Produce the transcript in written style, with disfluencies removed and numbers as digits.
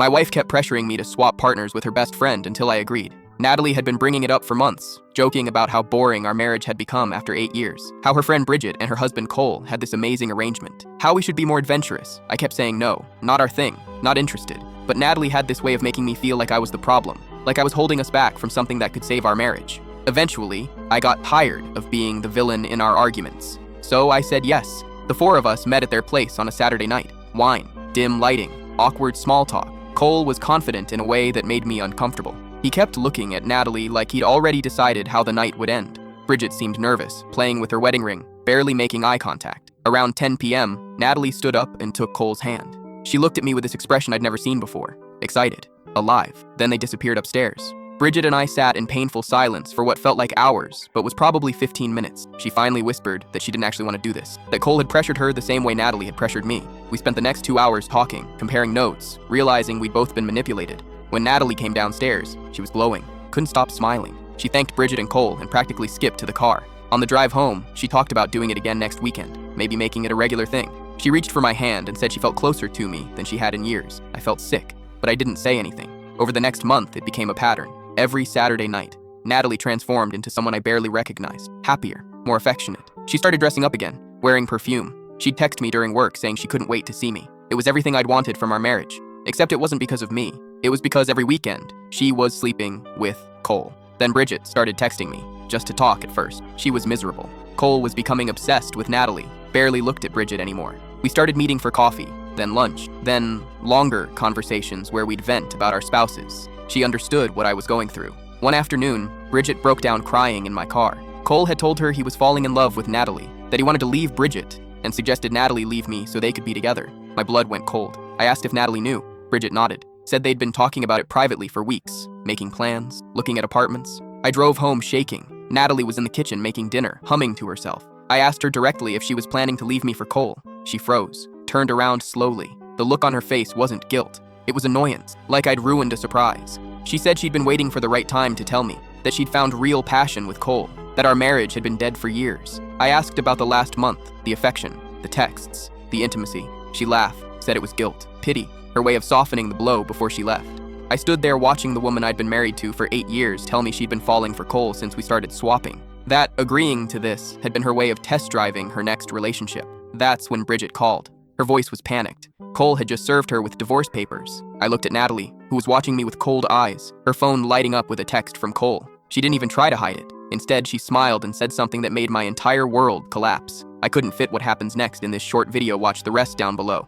My wife kept pressuring me to swap partners with her best friend until I agreed. Natalie had been bringing it up for months, joking about how boring our marriage had become after 8 years, how her friend Bridget and her husband Cole had this amazing arrangement, how we should be more adventurous. I kept saying no, not our thing, not interested. But Natalie had this way of making me feel like I was the problem, like I was holding us back from something that could save our marriage. Eventually, I got tired of being the villain in our arguments. So I said yes. The four of us met at their place on a Saturday night. Wine, dim lighting, awkward small talk. Cole was confident in a way that made me uncomfortable. He kept looking at Natalie like he'd already decided how the night would end. Bridget seemed nervous, playing with her wedding ring, barely making eye contact. Around 10 p.m., Natalie stood up and took Cole's hand. She looked at me with this expression I'd never seen before. Excited. Alive. Then they disappeared upstairs. Bridget and I sat in painful silence for what felt like hours, but was probably 15 minutes. She finally whispered that she didn't actually want to do this, that Cole had pressured her the same way Natalie had pressured me. We spent the next 2 hours talking, comparing notes, realizing we'd both been manipulated. When Natalie came downstairs, she was glowing, couldn't stop smiling. She thanked Bridget and Cole and practically skipped to the car. On the drive home, she talked about doing it again next weekend, maybe making it a regular thing. She reached for my hand and said she felt closer to me than she had in years. I felt sick, but I didn't say anything. Over the next month, it became a pattern. Every Saturday night, Natalie transformed into someone I barely recognized, happier, more affectionate. She started dressing up again, wearing perfume. She'd text me during work saying she couldn't wait to see me. It was everything I'd wanted from our marriage, except it wasn't because of me. It was because every weekend, she was sleeping with Cole. Then Bridget started texting me, just to talk at first. She was miserable. Cole was becoming obsessed with Natalie, barely looked at Bridget anymore. We started meeting for coffee, then lunch, then longer conversations where we'd vent about our spouses. She understood what I was going through. One afternoon, Bridget broke down crying in my car. Cole had told her he was falling in love with Natalie, that he wanted to leave Bridget, and suggested Natalie leave me so they could be together. My blood went cold. I asked if Natalie knew. Bridget nodded, said they'd been talking about it privately for weeks, making plans, looking at apartments. I drove home shaking. Natalie was in the kitchen making dinner, humming to herself. I asked her directly if she was planning to leave me for Cole. She froze, turned around slowly. The look on her face wasn't guilt. It was annoyance, like I'd ruined a surprise. She said she'd been waiting for the right time to tell me, that she'd found real passion with Cole, that our marriage had been dead for years. I asked about the last month, the affection, the texts, the intimacy. She laughed, said it was guilt, pity, her way of softening the blow before she left. I stood there watching the woman I'd been married to for 8 years tell me she'd been falling for Cole since we started swapping. That agreeing to this had been her way of test driving her next relationship. That's when Bridget called. Her voice was panicked. Cole had just served her with divorce papers. I looked at Natalie, who was watching me with cold eyes, her phone lighting up with a text from Cole. She didn't even try to hide it. Instead, she smiled and said something that made my entire world collapse. I couldn't fit what happens next in this short video. Watch the rest down below.